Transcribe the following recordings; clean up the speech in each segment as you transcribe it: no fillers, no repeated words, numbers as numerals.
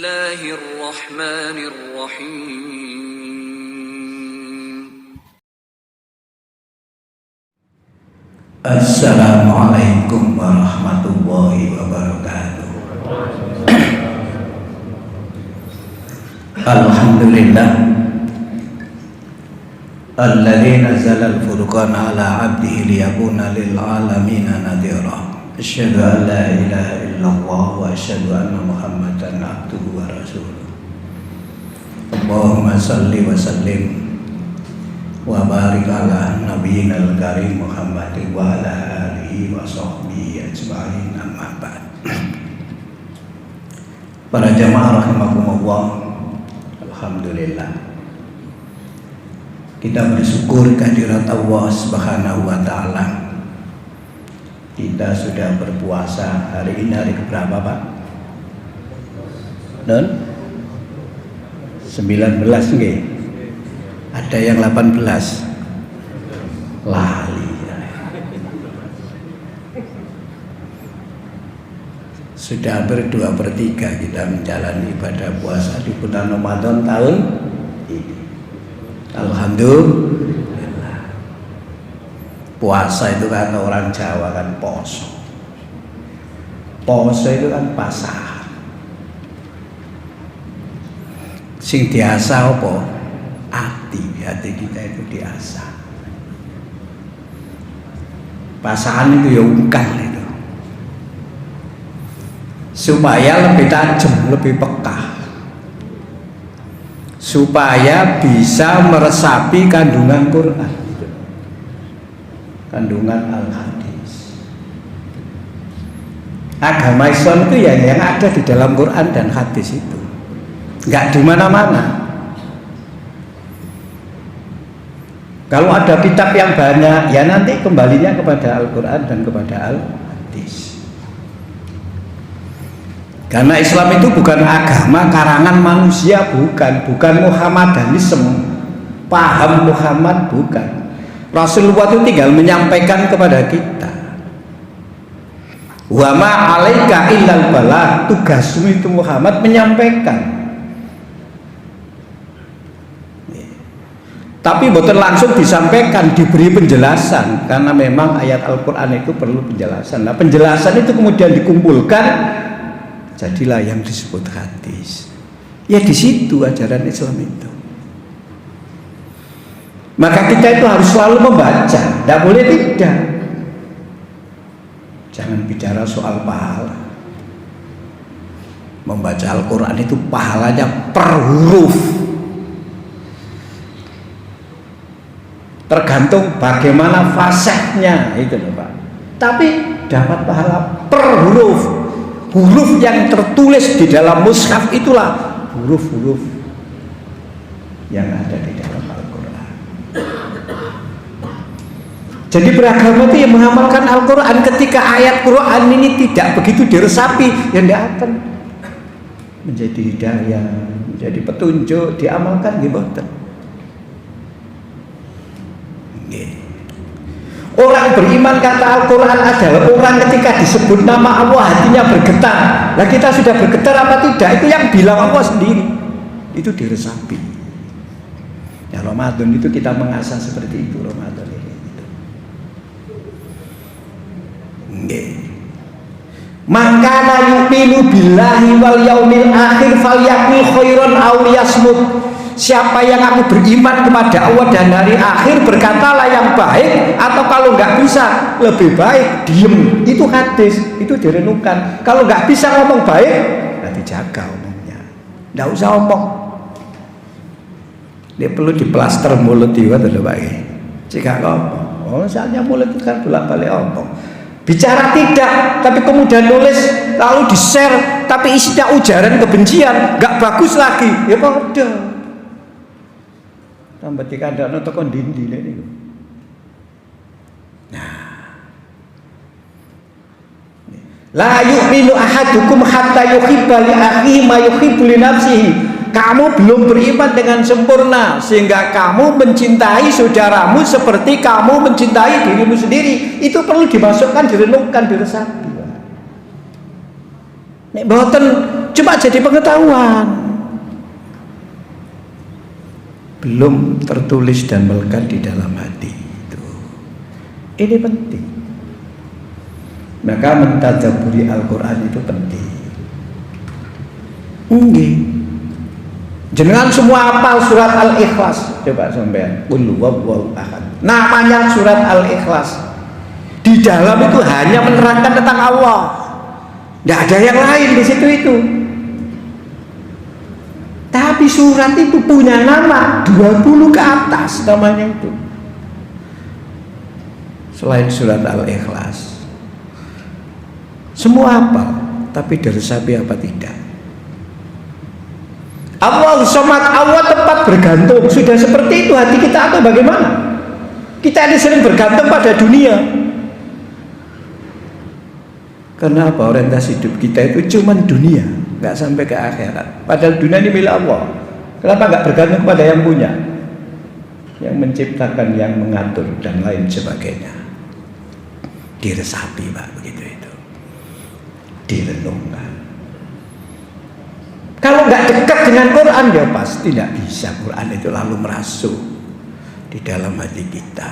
Bismillahirrahmanirrahim. Assalamualaikum warahmatullahi wabarakatuh. Alhamdulillah alladzi nazzala al-furqana ala 'abdihi liyakuna lil 'alamina nadhira. Asyhadu an la ilaha illallah wa asyhadu anna Muhammadan 'abduhu wa rasuluh. Allahumma shalli wa sallim wa barik ala nabiyyinal karim Muhammadin wa ala alihi wa sahbihi ajma'in, amma ba'd. Para jamaah rahimakumullah, alhamdulillah kita bersyukur kehadirat Allah Subhanahu wa taala. Kita sudah berpuasa hari ini hari keberapa, Pak? 19 nggih. Ada yang 18 lali. Sudah hampir 2/3 kita menjalani ibadah puasa di bulan Ramadan tahun ini. Alhamdulillah. Puasa itu kan orang Jawa kan poso. Poso itu kan pasar. Sing diasah apa? Hati kita itu diasah. Pasangan itu ya ungkal itu, supaya lebih tajam, lebih peka, supaya bisa meresapi kandungan Quran, kandungan Al-Hadis. Agama Islam itu ya yang ada di dalam Quran dan hadis itu, nggak di mana-mana. Kalau ada kitab yang banyak, ya nanti kembalinya kepada Al-Quran dan kepada Al-Hadis. Karena Islam itu bukan agama karangan manusia, bukan Muhammadanisme, paham Muhammad, bukan. Rasulullah itu tinggal menyampaikan kepada kita. Wa ma 'alaika illal balagh, tugasmu itu Muhammad menyampaikan. Tapi betul langsung disampaikan, diberi penjelasan, karena memang ayat Al-Quran itu perlu penjelasan. Nah, penjelasan itu kemudian dikumpulkan, jadilah yang disebut hadis. Ya di situ ajaran Islam itu. Maka kita itu harus selalu membaca, tidak boleh tidak. Jangan bicara soal pahala. Membaca Al-Quran itu pahalanya per huruf. Tergantung bagaimana fasihnya itu loh, Pak. Tapi dapat pahala per huruf. Huruf yang tertulis di dalam mushaf itulah huruf-huruf yang ada di dalam Al-Quran. Jadi beragama itu yang mengamalkan Al-Quran, ketika ayat Quran ini tidak begitu diresapi, yang dia akan menjadi hidayah, menjadi petunjuk, diamalkan gitu. Orang beriman kata Al-Quran adalah orang ketika disebut nama Allah hatinya bergetar. Nah kita sudah bergetar apa tidak? Itu yang bilang Allah sendiri. Itu diresapi. Ya Ramadan itu kita mengasah seperti itu, Ramadan ini. Maka la yu'minu billahi wal yaumil akhir falyaqul khairan aw liyasmut. Siapa yang aku beriman kepada Allah dan hari akhir, berkatalah yang baik, atau kalau nggak bisa lebih baik diem. Itu hadis, itu direnungkan. Kalau nggak bisa ngomong baik, berarti jaga omongnya, nggak usah omong. Dia perlu diplaster mulut juga tuh Pak. Jika ngomong, misalnya mulut itu kan bolak-balik omong. Bicara tidak, tapi kemudian nulis lalu di-share, tapi isinya ujaran kebencian, nggak bagus lagi. Ya bodoh. Tambah dikandang toko dindi ini. Nah, la yu'minu ahadukum hatta yuhibba li akhihi ma yuhibbu li nafsihi. Kamu belum beriman dengan sempurna sehingga kamu mencintai saudaramu seperti kamu mencintai dirimu sendiri. Itu perlu dimasukkan, direnungkan, diresapi. Nek boten cuma jadi pengetahuan, belum tertulis dan melekat di dalam hati itu. Ini penting. Maka mentadaburi Al-Quran itu penting. Nggih. Jenengan semua hafal surat Al-Ikhlas. Coba sampean. Qul huwallahu ahad. Namanya surat Al-Ikhlas. Di dalam itu hanya menerangkan tentang Allah. Tidak ada yang lain di situ itu. Tapi surat itu punya nama 20 ke atas namanya itu. Selain surat Al-Ikhlas. Semua hafal, tapi diresapi apa tidak? Allah Somad, Allah tempat bergantung. Sudah seperti itu hati kita atau bagaimana? Kita ini sering bergantung pada dunia. Karena apa? Orientasi hidup kita itu cuma dunia, nggak sampai ke akhirat. Padahal dunia ini milik Allah. Kenapa nggak bergantung kepada yang punya, yang menciptakan, yang mengatur dan lain sebagainya? Diresapi, Pak, begitu itu. Direnungkan. Kalau nggak dekat dengan Quran, ya pasti tidak bisa Quran itu lalu merasuk di dalam hati kita.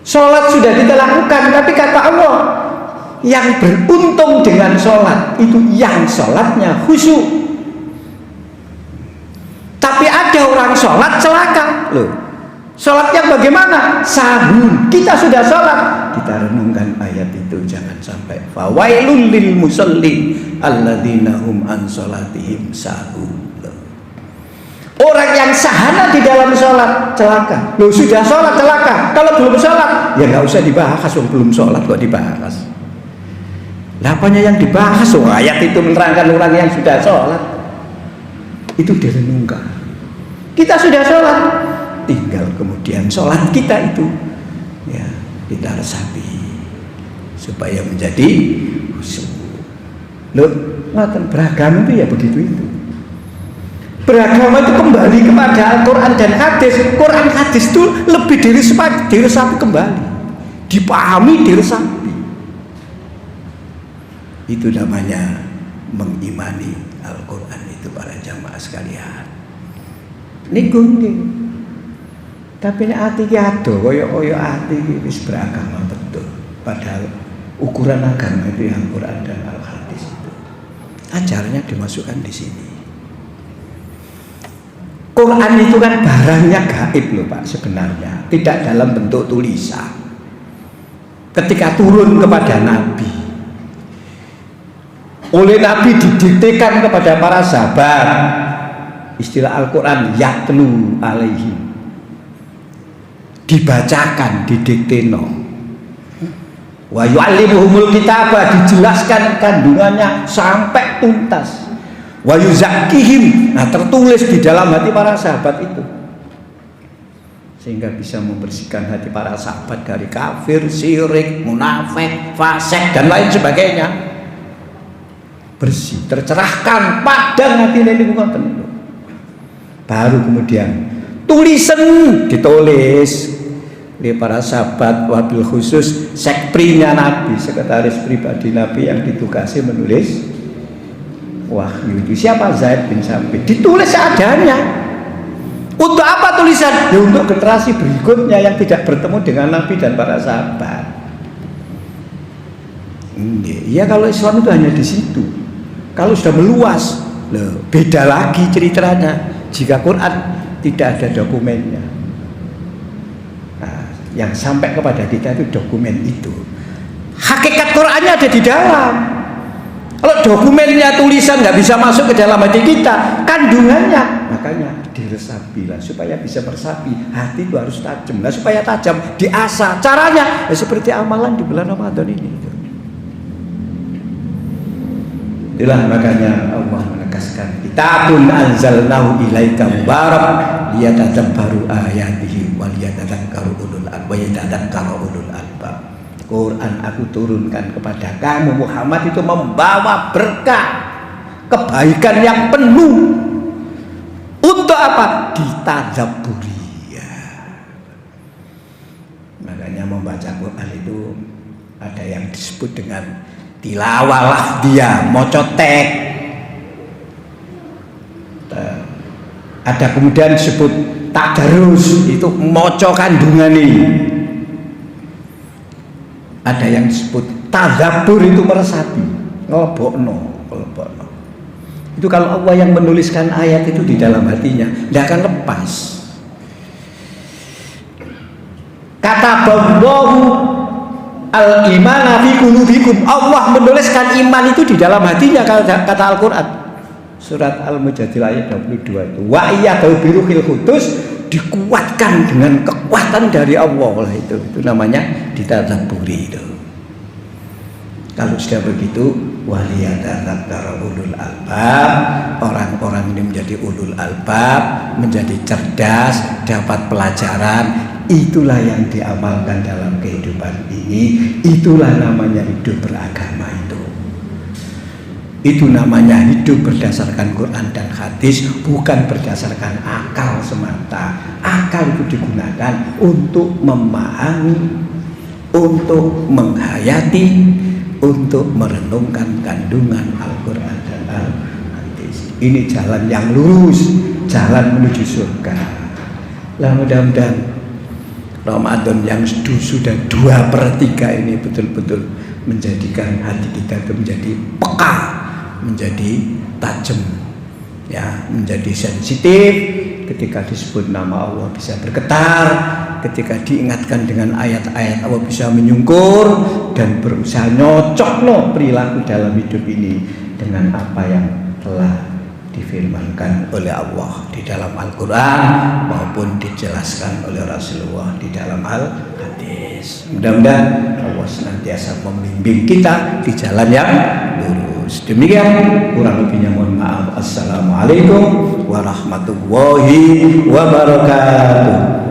Sholat sudah kita lakukan, tapi kata Allah, yang beruntung dengan sholat itu yang sholatnya khusyuk. Tapi ada orang sholat celaka, loh. Sholat yang bagaimana? Sahun. Kita sudah sholat, kita renungkan ayat itu, jangan sampai fawailul lil musallin alladzina hum an sholatihim sahun. Orang yang sahana di dalam sholat celaka. Loh, sudah sholat celaka. Kalau belum sholat, ya nggak usah dibahas. Belum sholat kok dibahas. Lah apanya yang dibahas? Ayat itu menerangkan orang yang sudah sholat. Itu direnungkan. Kita sudah sholat, tinggal kemudian sholat kita itu ya kita resapi supaya menjadi khusyuk. Loh, ngoten beragama itu ya begitu itu. Beragama itu kembali kepada Al-Quran dan hadis. Quran hadis itu lebih diresapi kembali, dipahami, diresapi. Itu namanya mengimani Al-Quran itu, para jamaah sekalian. Niku nggih. Tapi nek ati ki ado kaya ati wis beragama betul. Padahal ukuran agama itu Al-Quran dan Al-Hadis itu. Ajaranya dimasukkan di sini. Quran itu kan barangnya gaib loh Pak sebenarnya, tidak dalam bentuk tulisan. Ketika turun kepada Nabi, oleh Nabi didiktekan kepada para sahabat, istilah Al-Quran yatlu alaihim, dibacakan, didikteno. Wa yu'allimuhumul kitabah, dijelaskan kandungannya sampai tuntas. Wa yuzakkihim, nah tertulis di dalam hati para sahabat itu, sehingga bisa membersihkan hati para sahabat dari kafir, syirik, munafik, fasik dan lain sebagainya. Bersih, tercerahkan, padang hati ini ngoten. Baru kemudian tulisan ditulis oleh para sahabat, wabil khusus sekprinya Nabi, sekretaris pribadi Nabi yang ditugasi menulis wahyu itu. Siapa? Zaid bin Sabit. Ditulis seadanya. Untuk apa tulisan? Ya untuk generasi berikutnya yang tidak bertemu dengan Nabi dan para sahabat. Ya kalau Islam itu hanya di situ. Kalau sudah meluas, loh, beda lagi ceritanya. Jika Quran tidak ada dokumennya, nah, yang sampai kepada kita itu dokumen itu. Hakikat Qurannya ada di dalam. Kalau dokumennya tulisan nggak bisa masuk ke dalam hati kita, kandungannya, makanya diresapilah supaya bisa meresapi. Hati itu harus tajam. Nah, supaya tajam diasah. Caranya ya seperti amalan di bulan Ramadan ini. Itulah makanya Allah menegaskan, kitabun anzalnahu ilaika mubarak liyatadabbaru ayatihi wa liyatadabbaru ulul albab. Quran aku turunkan kepada kamu Muhammad itu membawa berkah, kebaikan yang penuh. Untuk apa? Ditadabburi ya. Makanya membaca Quran itu ada yang disebut dengan tilawalah dia mocotek, ada kemudian disebut tadarus, itu moco kandungane, ada yang disebut tadzabur, itu meresapi, ngelebokno. Itu kalau Allah yang menuliskan ayat itu di dalam hatinya, tidak akan lepas. Kata Allahu al-imana fi qulubikum, Allah menuliskan iman itu di dalam hatinya, kata Al-Quran surat Al-Mujadilah ayat 22 itu. Wa iyyahu biruhil qudus, dikuatkan dengan kekuatan dari Allah lah, itu namanya ditadabburi itu. Kalau sudah begitu, waliyatadzakkaru ulul albab, orang-orang ini menjadi ulul albab, menjadi cerdas, dapat pelajaran. Itulah yang diamalkan dalam kehidupan ini. Itulah namanya hidup beragama itu. Itu namanya hidup berdasarkan Quran dan hadis, bukan berdasarkan akal semata. Akal itu digunakan untuk memahami, untuk menghayati, untuk merenungkan kandungan Al-Quran dan Al-Hadis. Ini jalan yang lurus, jalan menuju surga. Lah mudah-mudahan Ramadan yang sudah 2/3 ini betul-betul menjadikan hati kita itu menjadi peka, menjadi tajam, ya, menjadi sensitif. Ketika disebut nama Allah bisa bergetar, ketika diingatkan dengan ayat-ayat Allah bisa menyungkur dan berusaha nyocok perilaku dalam hidup ini dengan apa yang telah difirmankan oleh Allah di dalam Al-Quran maupun dijelaskan oleh Rasulullah di dalam Al-Hadis. Mudah-mudahan Allah senantiasa membimbing kita di jalan yang lurus. Demikian, kurang lebihnya mohon maaf. Assalamualaikum warahmatullahi wabarakatuh.